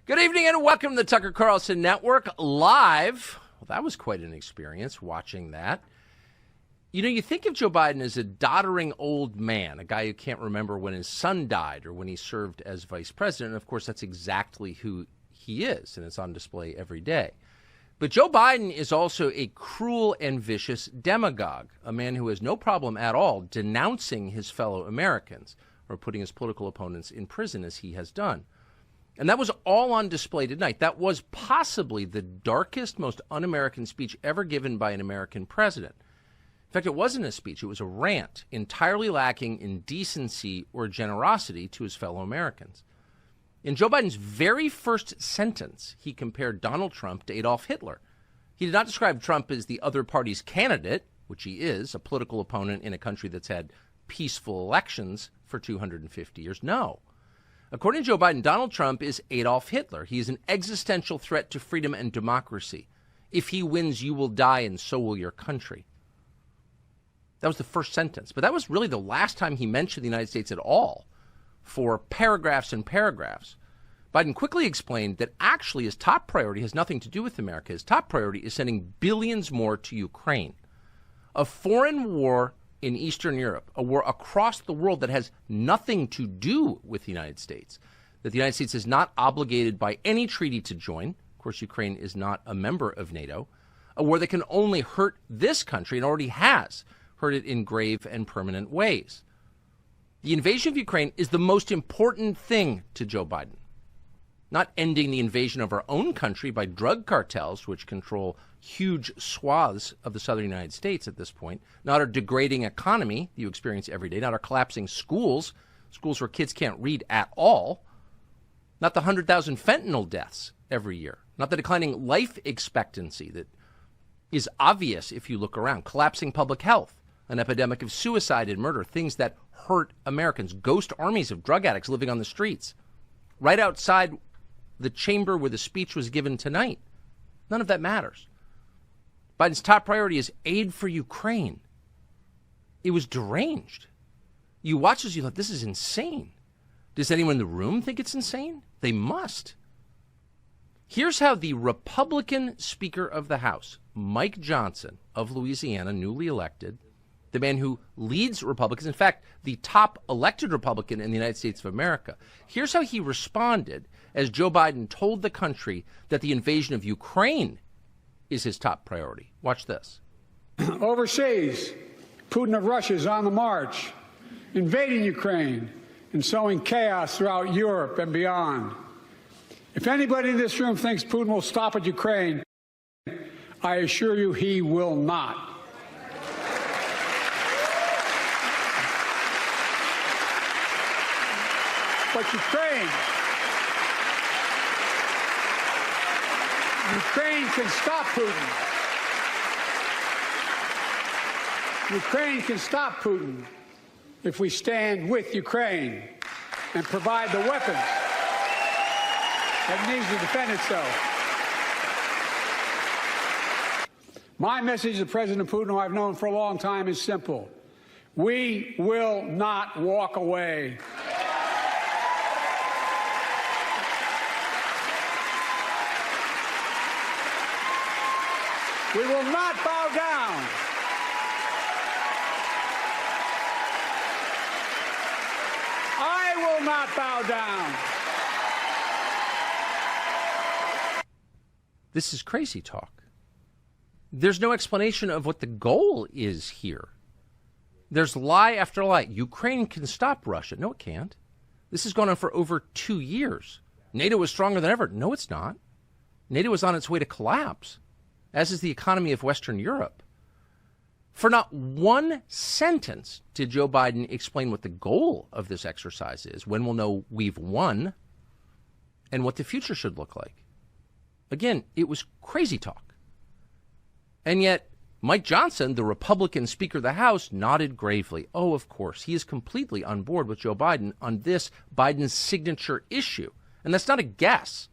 Good evening and welcome to the Tucker Carlson Network live. Well, that was quite an experience watching that. You know, you think of Joe Biden as a doddering old man, a guy who can't remember when his son died or when he served as vice president. And of course, that's exactly who he is, and it's on display every day. But Joe Biden is also a cruel and vicious demagogue, a man who has no problem at all denouncing his fellow Americans or putting his political opponents in prison as he has done. And that was all on display tonight. That was possibly the darkest, most un-American speech ever given by an American president. In fact, it wasn't a speech. It was a rant, entirely lacking in decency or generosity to his fellow Americans. In Joe Biden's very first sentence, he compared Donald Trump to Adolf Hitler. He did not describe Trump as the other party's candidate, which he is, a political opponent in a country that's had peaceful elections for 250 years. No. According to Joe Biden, Donald Trump is Adolf Hitler. He is an existential threat to freedom and democracy. If he wins, you will die, and so will your country. That was the first sentence. But that was really the last time he mentioned the United States at all for paragraphs and paragraphs. Biden quickly explained that actually his top priority has nothing to do with America. His top priority is sending billions more to Ukraine. A foreign war in Eastern Europe, a war across the world that has nothing to do with the United States, that the United States is not obligated by any treaty to join. Of course, Ukraine is not a member of NATO. A war that can only hurt this country and already has hurt it in grave and permanent ways. The invasion of Ukraine is the most important thing to Joe Biden. Not ending the invasion of our own country by drug cartels, which control huge swaths of the southern United States at this point. Not our degrading economy you experience every day. Not our collapsing schools, schools where kids can't read at all. Not the 100,000 fentanyl deaths every year. Not the declining life expectancy that is obvious if you look around. Collapsing public health, an epidemic of suicide and murder, things that hurt Americans. Ghost armies of drug addicts living on the streets. Right outside the chamber where the speech was given tonight. None of that matters. Biden's top priority is aid for Ukraine. It was deranged. You watch this, you thought, this is insane. Does anyone in the room think it's insane? They must. Here's how the Republican Speaker of the House, Mike Johnson of Louisiana, newly elected, the man who leads Republicans, in fact, the top elected Republican in the United States of America. Here's how he responded as Joe Biden told the country that the invasion of Ukraine is his top priority. Watch this. Overseas, Putin of Russia is on the march, invading Ukraine and sowing chaos throughout Europe and beyond. If anybody in this room thinks Putin will stop at Ukraine, I assure you he will not. But Ukraine can stop Putin. Ukraine can stop Putin if we stand with Ukraine and provide the weapons that needs to defend itself. My message to President Putin, who I've known for a long time, is simple. We will not walk away. We will not bow down. I will not bow down. This is crazy talk. There's no explanation of what the goal is here. There's lie after lie. Ukraine can stop Russia. No, it can't. This has gone on for over 2 years. NATO is stronger than ever. No, it's not. NATO is on its way to collapse, as is the economy of Western Europe. For not one sentence did Joe Biden explain what the goal of this exercise is, when we'll know we've won, and what the future should look like. Again, it was crazy talk. And yet, Mike Johnson, the Republican Speaker of the House, nodded gravely. Oh, of course, he is completely on board with Joe Biden on this Biden's signature issue. And that's not a guess.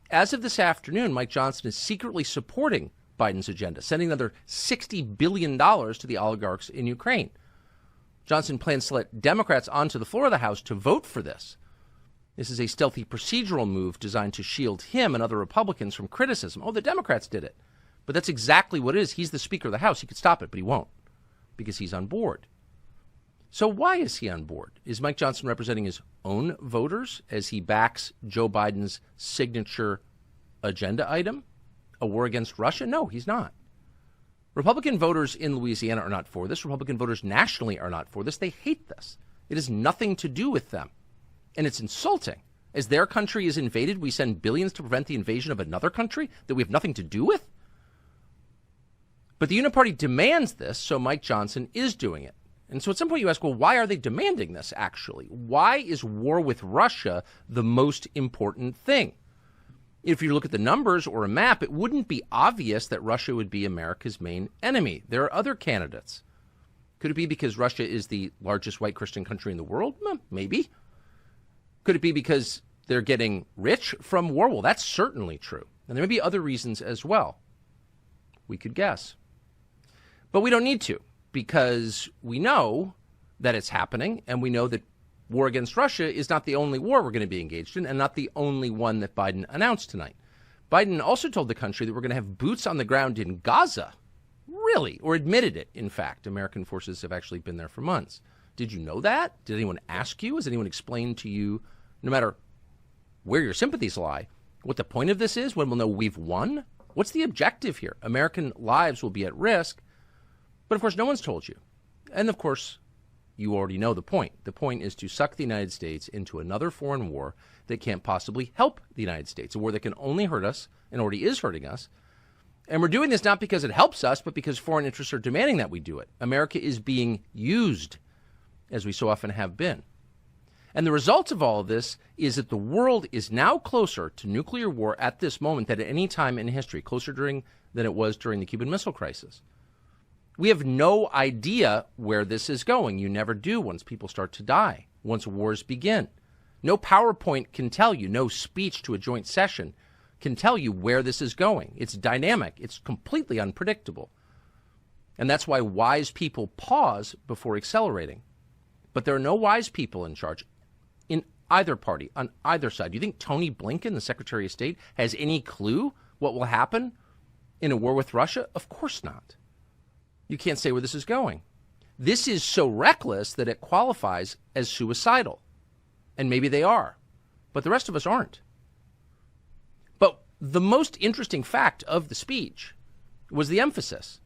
As of this afternoon, Mike Johnson is secretly supporting Biden's agenda, sending another $60 billion to the oligarchs in Ukraine. Johnson plans to let Democrats onto the floor of the House to vote for this. This is a stealthy procedural move designed to shield him and other Republicans from criticism. Oh, the Democrats did it. But that's exactly what it is. He's the Speaker of the House. He could stop it, but he won't because he's on board. So why is he on board? Is Mike Johnson representing his own voters as he backs Joe Biden's signature agenda item, a war against Russia? No, he's not. Republican voters in Louisiana are not for this. Republican voters nationally are not for this. They hate this. It has nothing to do with them. And it's insulting. As their country is invaded, we send billions to prevent the invasion of another country that we have nothing to do with? But the Uniparty demands this, so Mike Johnson is doing it. And so at some point you ask, well, why are they demanding this, actually? Why is war with Russia the most important thing? If you look at the numbers or a map, it wouldn't be obvious that Russia would be America's main enemy. There are other candidates. Could it be because Russia is the largest white Christian country in the world? Maybe. Could it be because they're getting rich from war? Well, that's certainly true. And there may be other reasons as well. We could guess. But we don't need to, because we know that it's happening, and we know that war against Russia is not the only war we're going to be engaged in, and not the only one that Biden announced tonight. Biden also told the country that we're going to have boots on the ground in Gaza. Really? Or admitted it, in fact. American forces have actually been there for months. Did you know that? Did anyone ask you? Has anyone explained to you, no matter where your sympathies lie, what the point of this is, when we'll know we've won? What's the objective here? American lives will be at risk. But, of course, no one's told you. And, of course, you already know the point. The point is to suck the United States into another foreign war that can't possibly help the United States, a war that can only hurt us and already is hurting us. And we're doing this not because it helps us, but because foreign interests are demanding that we do it. America is being used, as we so often have been. And the result of all of this is that the world is now closer to nuclear war at this moment than at any time in history, closer than it was during the Cuban Missile Crisis. We have no idea where this is going. You never do once people start to die, once wars begin. No PowerPoint can tell you, no speech to a joint session can tell you where this is going. It's dynamic. It's completely unpredictable. And that's why wise people pause before accelerating. But there are no wise people in charge in either party, on either side. Do you think Tony Blinken, the Secretary of State, has any clue what will happen in a war with Russia? Of course not. You can't say where this is going. This is so reckless that it qualifies as suicidal. And maybe they are. But the rest of us aren't. But the most interesting fact of the speech was the emphasis.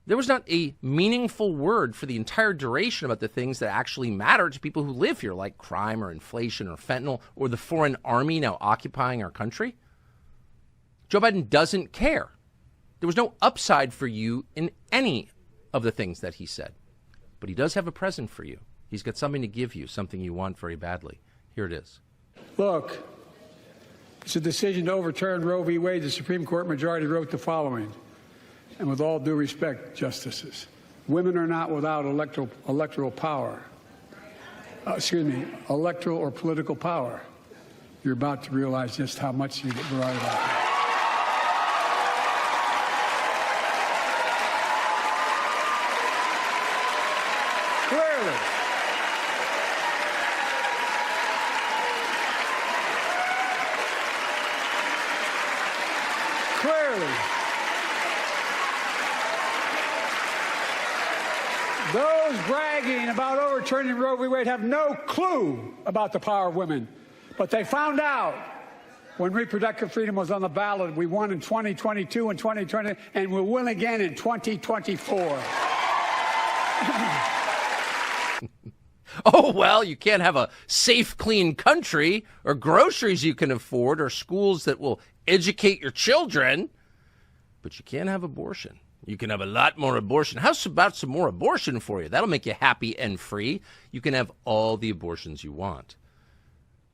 There was not a meaningful word for the entire duration about the things that actually matter to people who live here, like crime or inflation or fentanyl or the foreign army now occupying our country. Joe Biden doesn't care. There was no upside for you in any of the things that he said. But he does have a present for you. He's got something to give you, something you want very badly. Here it is. Look, it's a decision to overturn Roe v. Wade. The Supreme Court majority wrote the following. And with all due respect, justices, women are not without electoral power. Electoral or political power. You're about to realize just how much you get right about that. Clearly. Those bragging about overturning Roe v. Wade have no clue about the power of women. But they found out when reproductive freedom was on the ballot. We won in 2022 and 2020, and we'll win again in 2024. Oh, well, you can't have a safe, clean country or groceries you can afford or schools that will educate your children. But you can't have abortion. You can have a lot more abortion. How's about some more abortion for you? That'll make you happy and free. You can have all the abortions you want.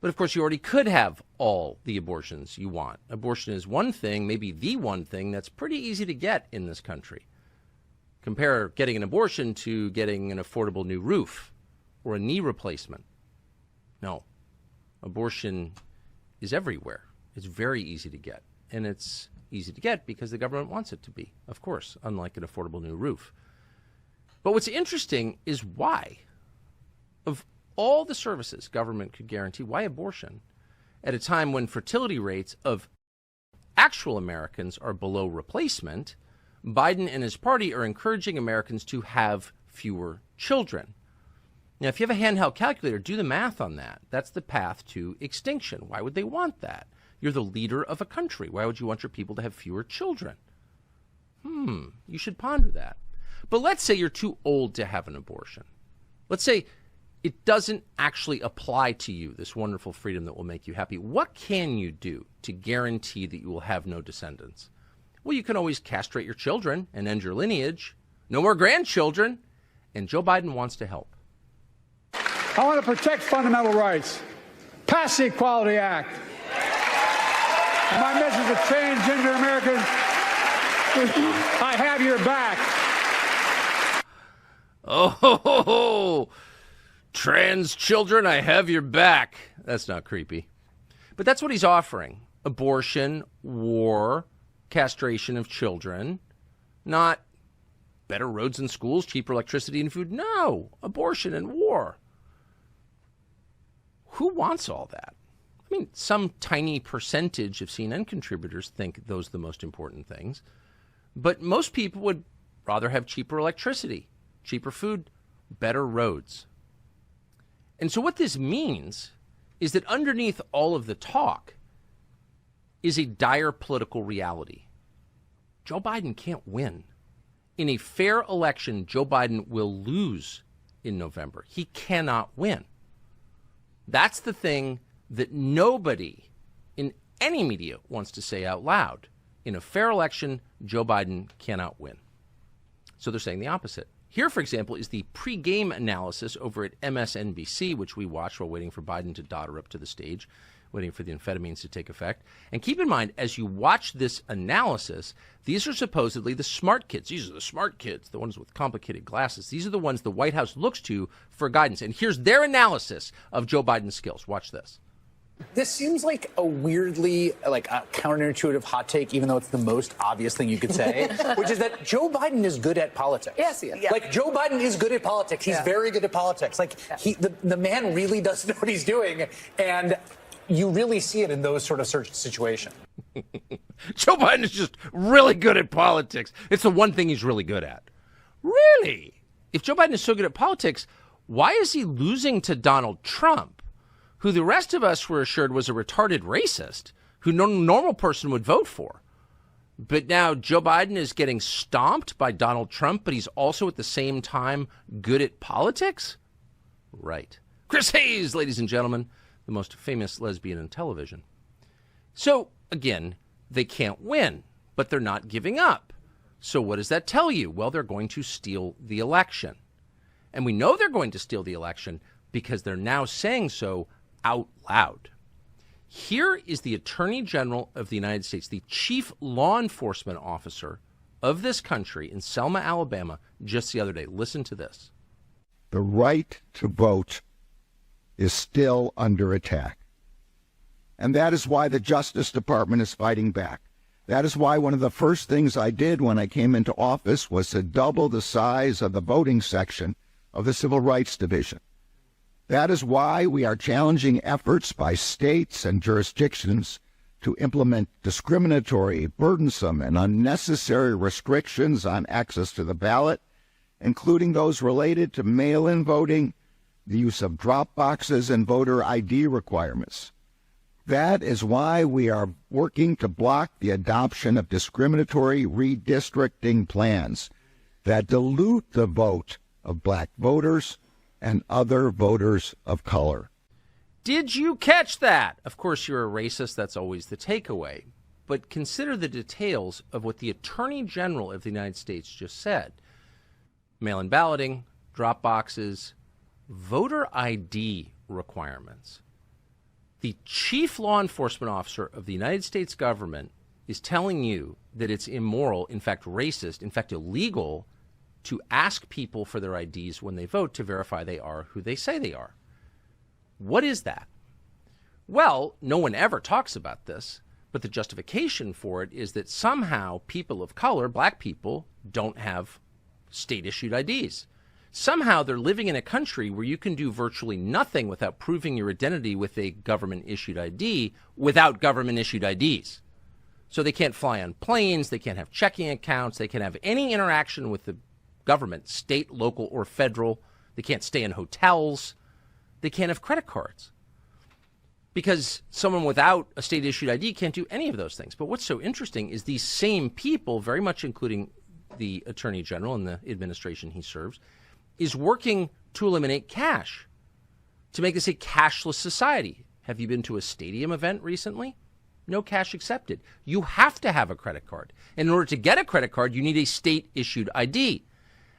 But, of course, you already could have all the abortions you want. Abortion is one thing, maybe the one thing that's pretty easy to get in this country. Compare getting an abortion to getting an affordable new roof or a knee replacement. No, abortion is everywhere. It's very easy to get. And it's easy to get because the government wants it to be, of course, unlike an affordable new roof. But what's interesting is why. Of all the services government could guarantee, why abortion at a time when fertility rates of actual Americans are below replacement? Biden and his party are encouraging Americans to have fewer children. Now, if you have a handheld calculator, do the math on that. That's the path to extinction. Why would they want that? You're the leader of a country. Why would you want your people to have fewer children? You should ponder that. But let's say you're too old to have an abortion. Let's say it doesn't actually apply to you, this wonderful freedom that will make you happy. What can you do to guarantee that you will have no descendants? Well, you can always castrate your children and end your lineage. No more grandchildren. And Joe Biden wants to help. I want to protect fundamental rights. Pass the Equality Act. And my message to transgender Americans, I have your back. Oh, trans children, I have your back. That's not creepy. But that's what he's offering. Abortion, war, castration of children, not better roads and schools, cheaper electricity and food. No, abortion and war. Who wants all that? I mean, some tiny percentage of CNN contributors think those are the most important things. But most people would rather have cheaper electricity, cheaper food, better roads. And so what this means is that underneath all of the talk is a dire political reality. Joe Biden can't win. In a fair election, Joe Biden will lose in November. He cannot win. That's the thing that nobody in any media wants to say out loud. In a fair election, Joe Biden cannot win. So they're saying the opposite. Here, for example, is the pregame analysis over at MSNBC, which we watched while waiting for Biden to dodder up to the stage, waiting for the amphetamines to take effect. And keep in mind, as you watch this analysis, these are supposedly the smart kids. These are the smart kids, the ones with complicated glasses. These are the ones the White House looks to for guidance. And here's their analysis of Joe Biden's skills. Watch this. This seems like a weirdly, like a counterintuitive hot take, even though it's the most obvious thing you could say, which is that Joe Biden is good at politics. Yes, he is. Yeah. Like, Joe Biden is good at politics. He's very good at politics. Like, the man really does know what he's doing, and you really see it in those sort of situations. Joe Biden is just really good at politics. It's the one thing he's really good at. Really? If Joe Biden is so good at politics, why is he losing to Donald Trump, who the rest of us were assured was a retarded racist, who no normal person would vote for? But now Joe Biden is getting stomped by Donald Trump, but he's also at the same time good at politics? Right. Chris Hayes, ladies and gentlemen, the most famous lesbian in television. So, again, they can't win, but they're not giving up. So what does that tell you? Well, they're going to steal the election. And we know they're going to steal the election because they're now saying so out loud. Here is the Attorney General of the United States, the chief law enforcement officer of this country in Selma, Alabama, just the other day. Listen to this. The right to vote is still under attack. And that is why the Justice Department is fighting back. That is why one of the first things I did when I came into office was to double the size of the voting section of the Civil Rights Division. That is why we are challenging efforts by states and jurisdictions to implement discriminatory, burdensome, and unnecessary restrictions on access to the ballot, including those related to mail-in voting, the use of drop boxes, and voter ID requirements. That is why we are working to block the adoption of discriminatory redistricting plans that dilute the vote of black voters and other voters of color. Did you catch that? Of course, you're a racist. That's always the takeaway. But consider the details of what the Attorney General of the United States just said. Mail-in balloting, drop boxes, voter ID requirements. The chief law enforcement officer of the United States government is telling you that it's immoral, in fact racist, in fact illegal, to ask people for their IDs when they vote to verify they are who they say they are. What is that? Well, no one ever talks about this, but the justification for it is that somehow people of color, black people, don't have state-issued IDs. Somehow they're living in a country where you can do virtually nothing without proving your identity with a government-issued ID without government-issued IDs. So they can't fly on planes, they can't have checking accounts, they can't have any interaction with the government, state, local, or federal. They can't stay in hotels. They can't have credit cards. Because someone without a state-issued ID can't do any of those things. But what's so interesting is these same people, very much including the Attorney General and the administration he serves, is working to eliminate cash, to make this a cashless society. Have you been to a stadium event recently? No cash accepted. You have to have a credit card. In order to get a credit card, you need a state-issued ID.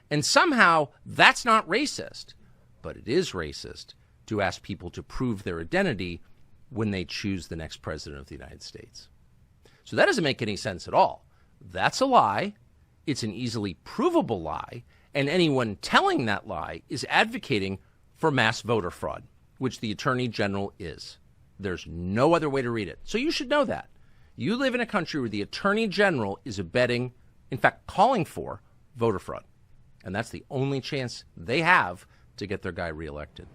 And somehow that's not racist, but it is racist to ask people to prove their identity when they choose the next president of the United States. So that doesn't make any sense at all. That's a lie. It's an easily provable lie. And anyone telling that lie is advocating for mass voter fraud, which the Attorney General is. There's no other way to read it. So you should know that. You live in a country where the Attorney General is abetting, in fact, calling for voter fraud. And that's the only chance they have to get their guy reelected.